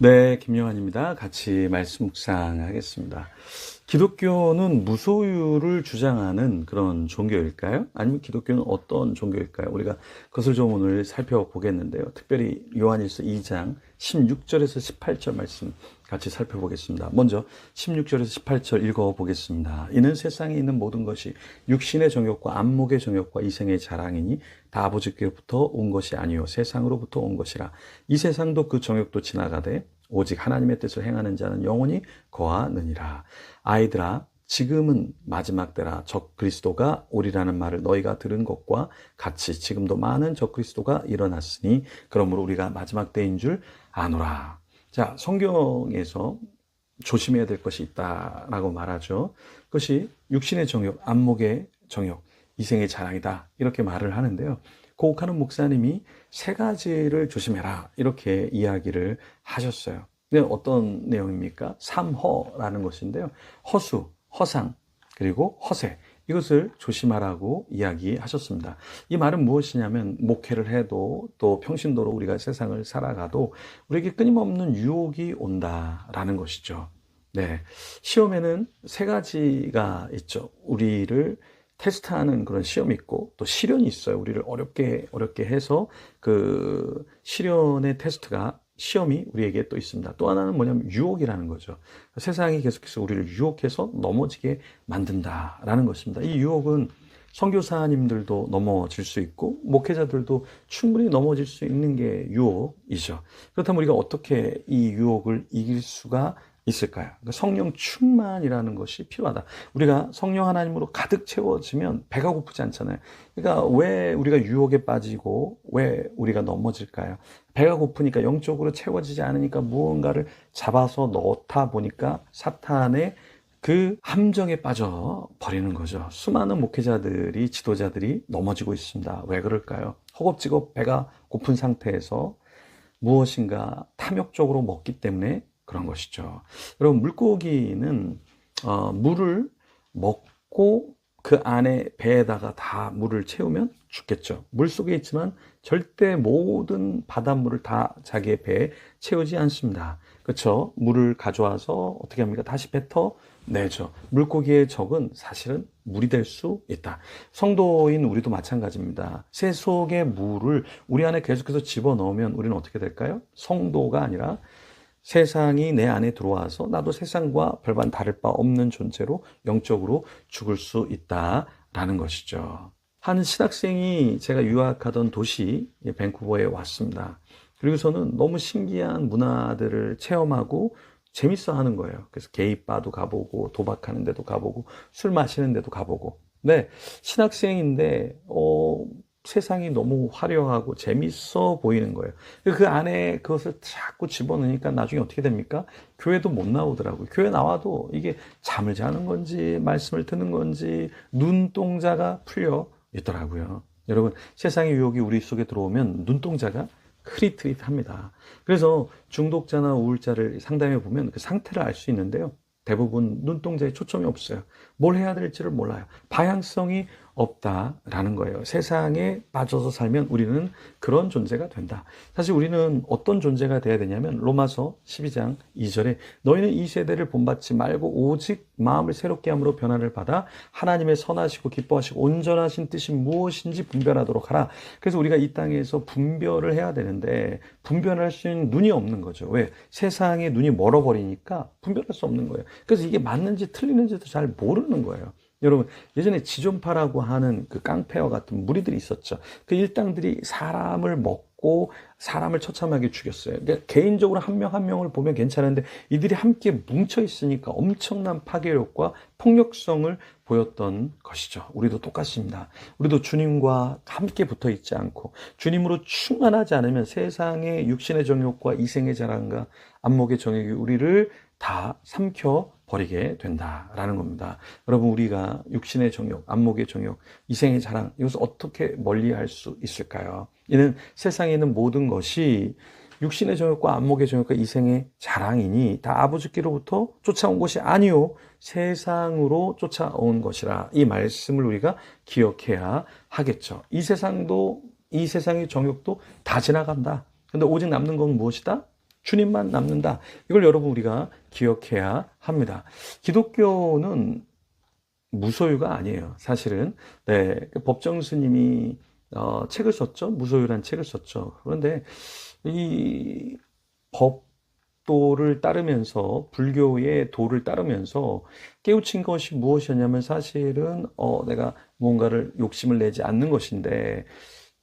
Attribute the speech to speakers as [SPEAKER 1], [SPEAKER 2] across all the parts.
[SPEAKER 1] 네, 김영환입니다. 같이 말씀 묵상하겠습니다. 기독교는 무소유를 주장하는 그런 종교일까요? 아니면 기독교는 어떤 종교일까요? 우리가 그것을 좀 오늘 살펴보겠는데요. 특별히 요한일서 2장 16절에서 18절 말씀 같이 살펴보겠습니다. 먼저 16절에서 18절 읽어보겠습니다. 이는 세상에 있는 모든 것이 육신의 정욕과 안목의 정욕과 이생의 자랑이니 다 아버지께로부터 온 것이 아니요 세상으로부터 온 것이라. 이 세상도 그 정욕도 지나가되 오직 하나님의 뜻을 행하는 자는 영원히 거하느니라. 아이들아, 지금은 마지막 때라. 적 그리스도가 오리라는 말을 너희가 들은 것과 같이 지금도 많은 적 그리스도가 일어났으니 그러므로 우리가 마지막 때인 줄 아노라. 자, 성경에서 조심해야 될 것이 있다라고 말하죠. 그것이 육신의 정욕, 안목의 정욕, 이생의 자랑이다, 이렇게 말을 하는데요. 고욱하는 목사님이 세 가지를 조심해라, 이렇게 이야기를 하셨어요. 근데 어떤 내용입니까? 삼허라는 것인데요. 허수, 허상, 그리고 허세, 이것을 조심하라고 이야기하셨습니다. 이 말은 무엇이냐면, 목회를 해도 또 평신도로 우리가 세상을 살아가도 우리에게 끊임없는 유혹이 온다라는 것이죠. 네, 시험에는 세 가지가 있죠. 우리를 테스트하는 그런 시험이 있고 또 시련이 있어요. 우리를 어렵게 해서 그 시련의 테스트가, 시험이 우리에게 또 있습니다. 또 하나는 뭐냐면 유혹이라는 거죠. 세상이 계속해서 우리를 유혹해서 넘어지게 만든다라는 것입니다. 이 유혹은 선교사님들도 넘어질 수 있고 목회자들도 충분히 넘어질 수 있는 게 유혹이죠. 그렇다면 우리가 어떻게 이 유혹을 이길 수가 있을까요? 그러니까 성령 충만이라는 것이 필요하다. 우리가 성령 하나님으로 가득 채워지면 배가 고프지 않잖아요. 그러니까 왜 우리가 유혹에 빠지고 왜 우리가 넘어질까요? 배가 고프니까, 영적으로 채워지지 않으니까 무언가를 잡아서 넣다 보니까 사탄의 그 함정에 빠져 버리는 거죠. 수많은 목회자들이, 지도자들이 넘어지고 있습니다. 왜 그럴까요? 허겁지겁 배가 고픈 상태에서 무엇인가 탐욕적으로 먹기 때문에 그런 것이죠. 여러분, 물고기는 물을 먹고 그 안에 배에다가 다 물을 채우면 죽겠죠. 물 속에 있지만 절대 모든 바닷물을 다 자기의 배에 채우지 않습니다. 그렇죠? 물을 가져와서 어떻게 합니까? 다시 뱉어내죠. 물고기의 적은 사실은 물이 될 수 있다. 성도인 우리도 마찬가지입니다. 새 속의 물을 우리 안에 계속해서 집어넣으면 우리는 어떻게 될까요? 성도가 아니라 세상이 내 안에 들어와서 나도 세상과 별반 다를 바 없는 존재로 영적으로 죽을 수 있다라는 것이죠. 한 신학생이 제가 유학하던 도시 밴쿠버에 왔습니다. 그리고서는 너무 신기한 문화들을 체험하고 재밌어 하는 거예요. 그래서 게이바도 가보고 도박하는 데도 가보고 술 마시는 데도 가보고. 네, 신학생인데 세상이 너무 화려하고 재밌어 보이는 거예요. 그 안에 그것을 자꾸 집어넣으니까 나중에 어떻게 됩니까? 교회도 못 나오더라고요. 교회 나와도 이게 잠을 자는 건지 말씀을 듣는 건지 눈동자가 풀려 있더라고요. 여러분, 세상의 유혹이 우리 속에 들어오면 눈동자가 흐릿흐릿합니다. 그래서 중독자나 우울자를 상담해 보면 그 상태를 알 수 있는데요. 대부분 눈동자에 초점이 없어요. 뭘 해야 될지를 몰라요. 방향성이 없다라는 거예요. 세상에 빠져서 살면 우리는 그런 존재가 된다. 사실 우리는 어떤 존재가 돼야 되냐면 로마서 12장 2절에 너희는 이 세대를 본받지 말고 오직 마음을 새롭게 함으로 변화를 받아 하나님의 선하시고 기뻐하시고 온전하신 뜻이 무엇인지 분별하도록 하라. 그래서 우리가 이 땅에서 분별을 해야 되는데 분별할 수 있는 눈이 없는 거죠. 왜? 세상에 눈이 멀어버리니까 분별할 수 없는 거예요. 그래서 이게 맞는지 틀리는지도 잘 모르는 거예요. 여러분, 예전에 지존파라고 하는 그 깡패와 같은 무리들이 있었죠. 그 일당들이 사람을 먹고 사람을 처참하게 죽였어요. 그러니까 개인적으로 한 명 한 명을 보면 괜찮은데 이들이 함께 뭉쳐 있으니까 엄청난 파괴력과 폭력성을 보였던 것이죠. 우리도 똑같습니다. 우리도 주님과 함께 붙어 있지 않고 주님으로 충만하지 않으면 세상의 육신의 정욕과 이생의 자랑과 안목의 정욕이 우리를 다 삼켜 버리게 된다라는 겁니다. 여러분, 우리가 육신의 정욕, 안목의 정욕, 이생의 자랑, 이것을 어떻게 멀리할 수 있을까요? 이는 세상에 있는 모든 것이 육신의 정욕과 안목의 정욕과 이생의 자랑이니 다 아버지께로부터 쫓아온 것이 아니요 세상으로 쫓아온 것이라. 이 말씀을 우리가 기억해야 하겠죠. 이 세상의 정욕도 다 지나간다. 근데 오직 남는 건 무엇이다? 주님만 남는다. 이걸 여러분 우리가 기억해야 합니다. 기독교는 무소유가 아니에요. 사실은 네, 법정 스님이 책을 썼죠. 무소유란 책을 썼죠. 그런데 이 법도를 따르면서 불교의 도를 따르면서 깨우친 것이 무엇이었냐면 사실은 내가 무언가를 욕심을 내지 않는 것인데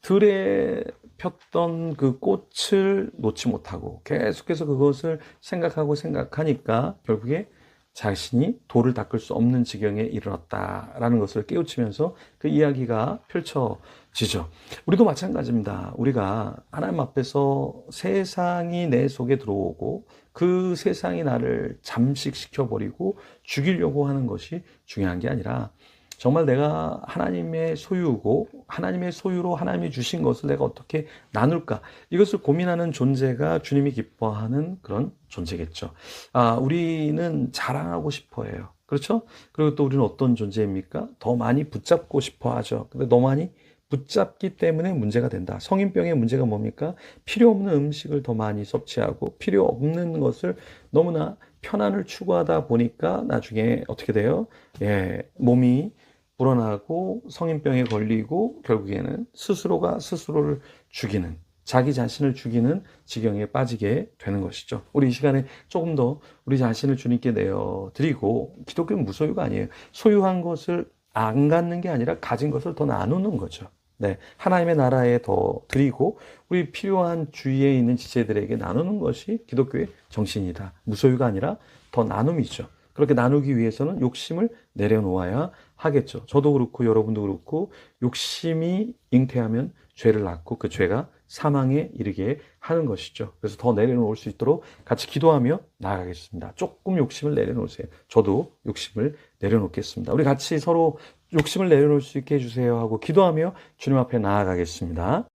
[SPEAKER 1] 들에 폈던 그 꽃을 놓지 못하고 계속해서 그것을 생각하니까 결국에 자신이 돌을 닦을 수 없는 지경에 이르렀다라는 것을 깨우치면서 그 이야기가 펼쳐지죠. 우리도 마찬가지입니다. 우리가 하나님 앞에서 세상이 내 속에 들어오고 그 세상이 나를 잠식시켜버리고 죽이려고 하는 것이 중요한 게 아니라 정말 내가 하나님의 소유고 하나님의 소유로 하나님이 주신 것을 내가 어떻게 나눌까? 이것을 고민하는 존재가 주님이 기뻐하는 그런 존재겠죠. 우리는 자랑하고 싶어 해요. 그렇죠? 그리고 또 우리는 어떤 존재입니까? 더 많이 붙잡고 싶어 하죠. 근데 너무 많이 붙잡기 때문에 문제가 된다. 성인병의 문제가 뭡니까? 필요 없는 음식을 더 많이 섭취하고 필요 없는 것을 너무나 편안을 추구하다 보니까 나중에 어떻게 돼요? 몸이 불어나고 성인병에 걸리고 결국에는 스스로가 스스로를 죽이는 자기 자신을 죽이는 지경에 빠지게 되는 것이죠. 우리 이 시간에 조금 더 우리 자신을 주님께 내어드리고 기독교는 무소유가 아니에요. 소유한 것을 안 갖는 게 아니라 가진 것을 더 나누는 거죠. 네, 하나님의 나라에 더 드리고 우리 필요한 주위에 있는 지체들에게 나누는 것이 기독교의 정신이다. 무소유가 아니라 더 나눔이죠. 그렇게 나누기 위해서는 욕심을 내려놓아야 하겠죠. 저도 그렇고 여러분도 그렇고 욕심이 잉태하면 죄를 낳고 그 죄가 사망에 이르게 하는 것이죠. 그래서 더 내려놓을 수 있도록 같이 기도하며 나아가겠습니다. 조금 욕심을 내려놓으세요. 저도 욕심을 내려놓겠습니다. 우리 같이 서로 욕심을 내려놓을 수 있게 해주세요 하고 기도하며 주님 앞에 나아가겠습니다.